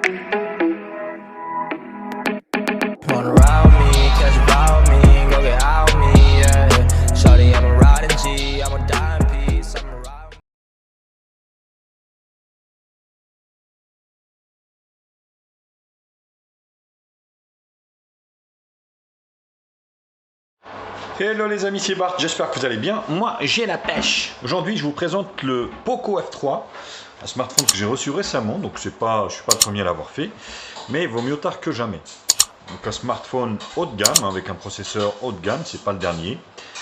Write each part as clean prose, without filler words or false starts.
Wanna ride with me, catch a vibe with me, go get out with me, yeah. Shawty, I'm a riding G, I'm a die in peace, I'm a ride. Hello les amis, c'est Bart, j'espère que vous allez bien. Moi j'ai la pêche. Aujourd'hui je vous présente le Poco F3, un smartphone que j'ai reçu récemment, donc je ne suis pas le premier à l'avoir fait, mais vaut mieux tard que jamais. Donc un smartphone haut de gamme avec un processeur haut de gamme, c'est pas le dernier,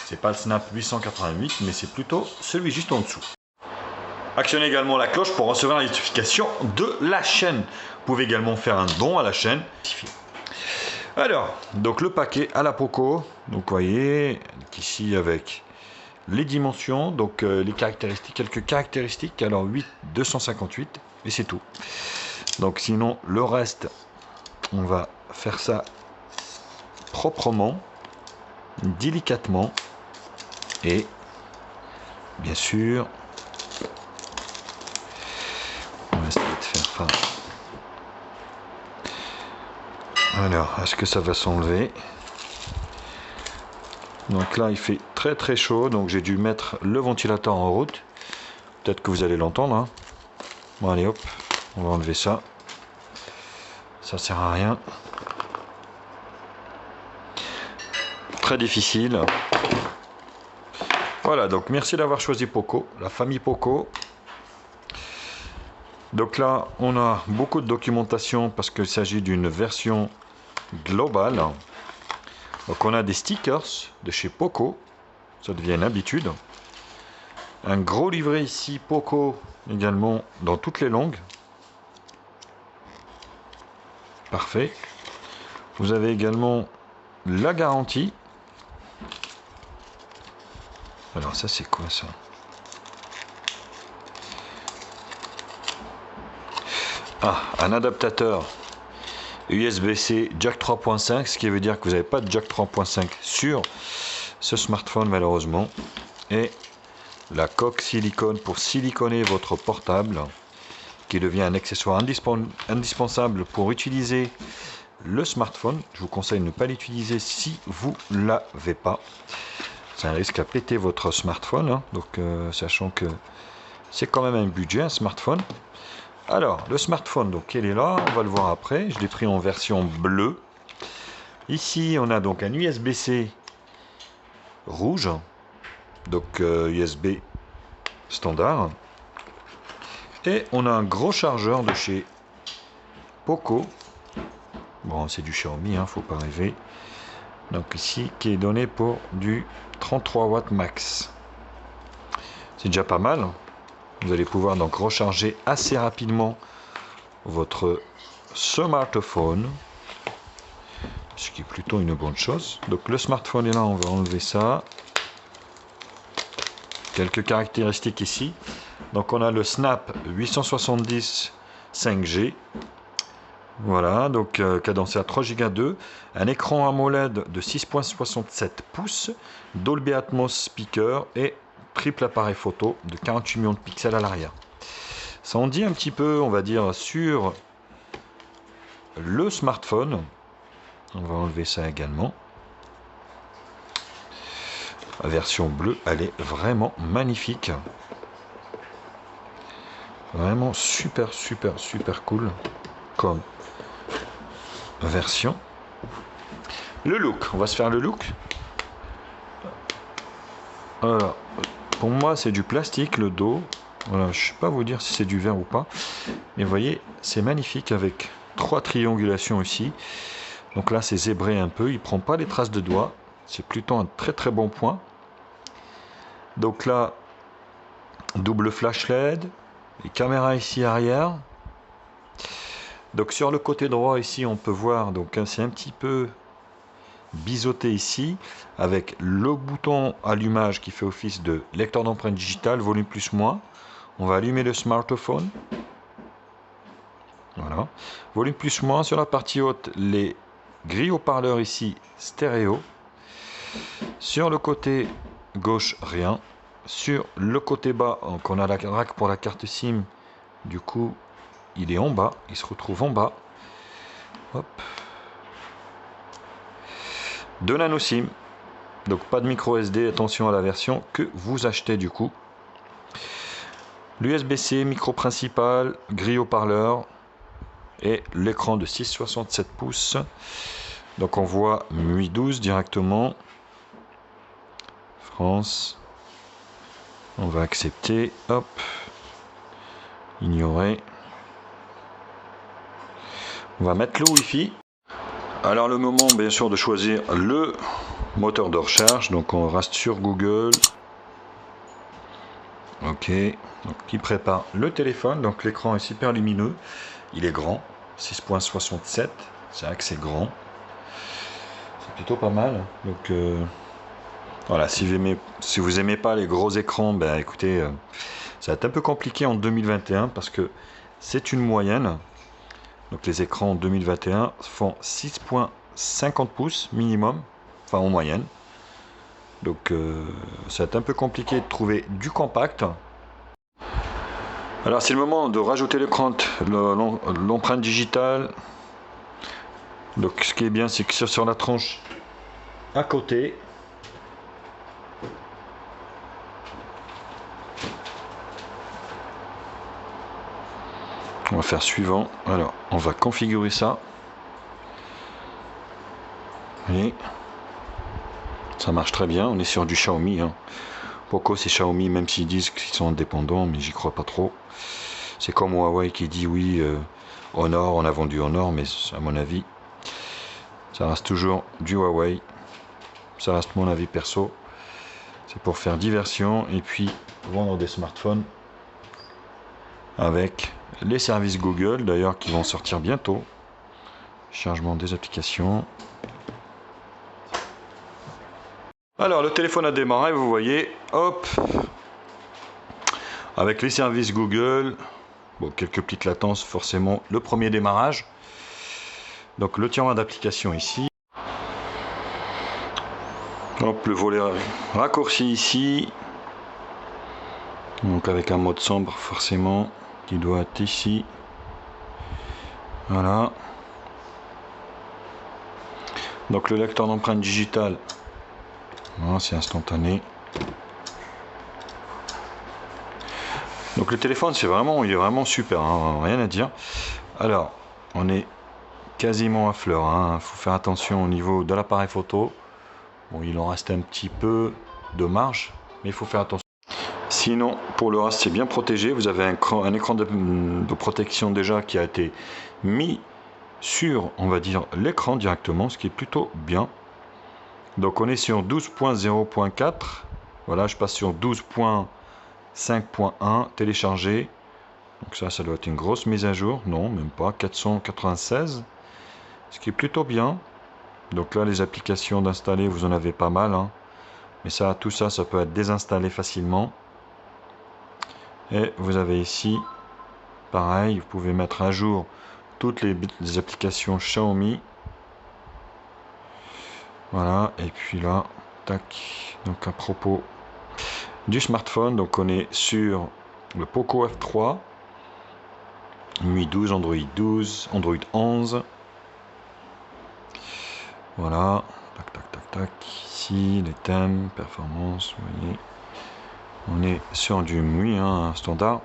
c'est pas le Snap 888, mais c'est plutôt celui juste en dessous. Actionnez également la cloche pour recevoir la notification de la chaîne. Vous pouvez également faire un don à la chaîne. Alors, donc le paquet à la Poco, donc vous voyez, ici avec les dimensions, donc les caractéristiques, quelques caractéristiques, alors 8, 258, et c'est tout. Donc sinon, le reste, on va faire ça proprement, délicatement, et bien sûr, on va essayer de faire fin. Alors, est-ce que ça va s'enlever? Donc là, il fait très très chaud, donc j'ai dû mettre le ventilateur en route. Peut-être que vous allez l'entendre. Hein. Bon, allez hop, on va enlever ça. Ça sert à rien. Très difficile. Voilà, donc merci d'avoir choisi Poco, la famille Poco. Donc là, on a beaucoup de documentation parce qu'il s'agit d'une version globale. Donc on a des stickers de chez Poco, ça devient une habitude. Un gros livret ici Poco également dans toutes les langues. Parfait. Vous avez également la garantie. Alors ça c'est quoi ça? Ah, un adaptateur USB-C Jack 3.5, ce qui veut dire que vous n'avez pas de Jack 3.5 sur ce smartphone malheureusement. Et la coque silicone pour siliconer votre portable, qui devient un accessoire indispensable pour utiliser le smartphone. Je vous conseille de ne pas l'utiliser si vous ne l'avez pas. C'est un risque à péter votre smartphone, hein. Donc sachant que c'est quand même un budget, un smartphone. Alors, le smartphone, donc il est là, on va le voir après. Je l'ai pris en version bleue. Ici, on a donc un USB-C rouge, donc USB standard. Et on a un gros chargeur de chez Poco. Bon, c'est du Xiaomi, hein, faut pas rêver. Donc ici, qui est donné pour du 33 watts max. C'est déjà pas mal. Vous allez pouvoir donc recharger assez rapidement votre smartphone, ce qui est plutôt une bonne chose. Donc le smartphone est là, on va enlever ça. Quelques caractéristiques ici. Donc on a le Snap 870 5G. Voilà, donc cadencé à 3 Go 2, un écran AMOLED de 6,67 pouces, Dolby Atmos speaker et triple appareil photo de 48 millions de pixels à l'arrière. Ça en dit un petit peu, on va dire, sur le smartphone. On va enlever ça également. La version bleue, elle est vraiment magnifique. Vraiment super cool comme version. Le look, on va se faire le look. Alors, pour moi c'est du plastique le dos. Voilà, je ne sais pas vous dire si c'est du verre ou pas. Mais vous voyez, c'est magnifique avec 3 triangulations ici. Donc là c'est zébré un peu, il prend pas les traces de doigts. C'est plutôt un très bon point. Donc là, double flash LED, les caméras ici arrière. Donc sur le côté droit ici on peut voir, donc c'est un petit peu biseauté ici avec le bouton allumage qui fait office de lecteur d'empreintes digitales, volume plus moins. On va allumer le smartphone. Voilà, volume plus moins. Sur la partie haute, les grilles haut-parleurs ici stéréo. Sur le côté gauche, rien. Sur le côté bas, donc on a la rack pour la carte SIM. Du coup, il est en bas, il se retrouve en bas. Hop. 2 nano SIM, donc pas de micro SD, attention à la version que vous achetez du coup. L'USB-C, micro principal, grille haut-parleur et l'écran de 6,67 pouces. Donc on voit MUI 12 directement. France. On va accepter. Hop. Ignorer. On va mettre le Wi-Fi. Alors le moment bien sûr de choisir le moteur de recherche. Donc on reste sur Google. Ok. Donc il prépare le téléphone. Donc l'écran est super lumineux. Il est grand. 6,67. C'est vrai que c'est grand. C'est plutôt pas mal. Donc voilà, si vous aimez pas les gros écrans, ben écoutez, ça va être un peu compliqué en 2021 parce que c'est une moyenne. Donc les écrans en 2021 font 6,50 pouces minimum, enfin en moyenne. Donc ça va être un peu compliqué de trouver du compact. Alors c'est le moment de rajouter l'empreinte digitale. Donc ce qui est bien, c'est que sur la tranche à côté, on va faire suivant. Alors on va configurer ça. Et ça marche très bien. On est sur du Xiaomi, hein. Poco c'est Xiaomi, même s'ils disent qu'ils sont indépendants, mais j'y crois pas trop. C'est comme Huawei qui dit oui, Honor, on a vendu Honor, mais à mon avis ça reste toujours du Huawei. Ça reste mon avis perso. C'est pour faire diversion et puis vendre des smartphones avec les services Google d'ailleurs qui vont sortir bientôt. Chargement des applications. Alors le téléphone a démarré, vous voyez, hop, avec les services Google. Bon, quelques petites latences forcément le premier démarrage. Donc le tiroir d'application ici. Hop, le volet raccourci ici. Donc avec un mode sombre forcément qui doit être ici. Voilà. Donc le lecteur d'empreinte digitale. Voilà, c'est instantané. Donc le téléphone il est vraiment super, hein, rien à dire. Alors on est quasiment à fleur, hein. Faut faire attention au niveau de l'appareil photo. Bon, il en reste un petit peu de marge, mais il faut faire attention. Sinon, pour le reste, c'est bien protégé. Vous avez un écran de protection déjà qui a été mis sur, on va dire, l'écran directement, ce qui est plutôt bien. Donc on est sur 12.0.4. Voilà, je passe sur 12.5.1 téléchargé. Donc ça doit être une grosse mise à jour. Non, même pas. 496. Ce qui est plutôt bien. Donc là, les applications d'installer, vous en avez pas mal, hein. Mais ça, tout ça, ça peut être désinstallé facilement. Et vous avez ici, pareil, vous pouvez mettre à jour toutes les applications Xiaomi. Voilà, et puis là, tac. Donc à propos du smartphone, donc on est sur le Poco F3, MUI 12, Android 12, Android 11. Voilà, tac, tac, tac, tac. Ici, les thèmes, performance, vous voyez. On est sur du MUI, hein, standard,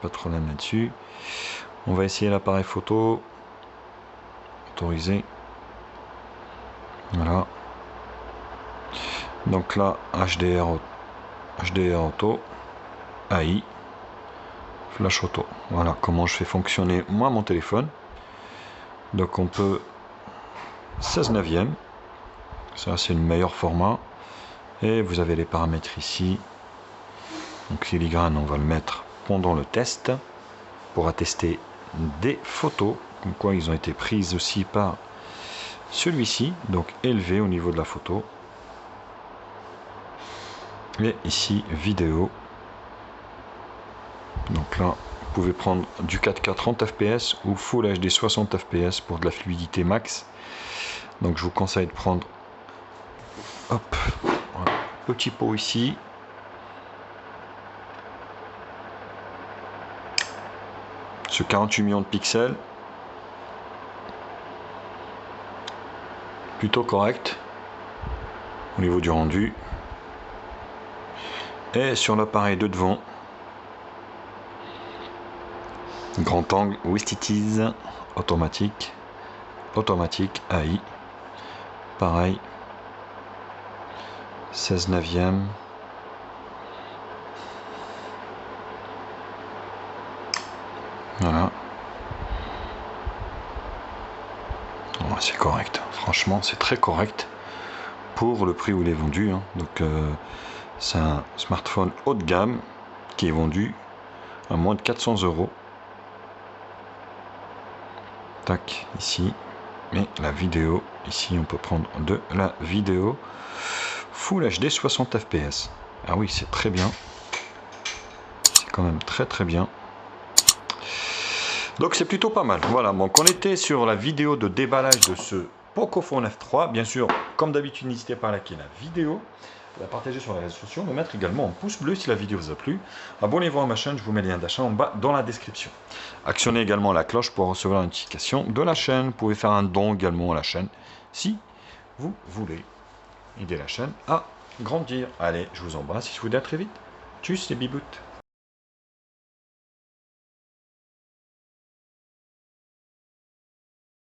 pas de problème là-dessus. On va essayer l'appareil photo, autorisé. Voilà. Donc là, HDR auto, AI, flash auto. Voilà comment je fais fonctionner moi mon téléphone. Donc on peut 16/9, ça c'est le meilleur format. Et vous avez les paramètres ici. Donc filigrane, on va le mettre pendant le test pour attester des photos, comme quoi ils ont été prises aussi par celui-ci, donc élevé au niveau de la photo. Et ici vidéo. Donc là, vous pouvez prendre du 4K 30 fps ou Full HD 60 fps pour de la fluidité max. Donc je vous conseille de prendre, hop, voilà, petit pot ici. ce 48 millions de pixels. Plutôt correct au niveau du rendu. Et sur l'appareil de devant, grand angle with it is, automatique AI, pareil, 16/9. Voilà. Oh, c'est correct, franchement c'est très correct pour le prix où il est vendu, hein. Donc c'est un smartphone haut de gamme qui est vendu à moins de 400 €. Tac, ici. Mais la vidéo, ici on peut prendre de la vidéo Full HD 60 fps. Ah oui, c'est très bien. C'est quand même très bien. Donc c'est plutôt pas mal. Voilà, donc on était sur la vidéo de déballage de ce Pocophone F3. Bien sûr, comme d'habitude, n'hésitez pas à liker la vidéo, la partager sur les réseaux sociaux, me mettre également un pouce bleu si la vidéo vous a plu. Abonnez-vous à ma chaîne, je vous mets le lien d'achat en bas dans la description. Actionnez également la cloche pour recevoir la notification de la chaîne. Vous pouvez faire un don également à la chaîne si vous voulez aider la chaîne à grandir. Allez, je vous embrasse et je vous dis à très vite. Tchuss les bibouttes.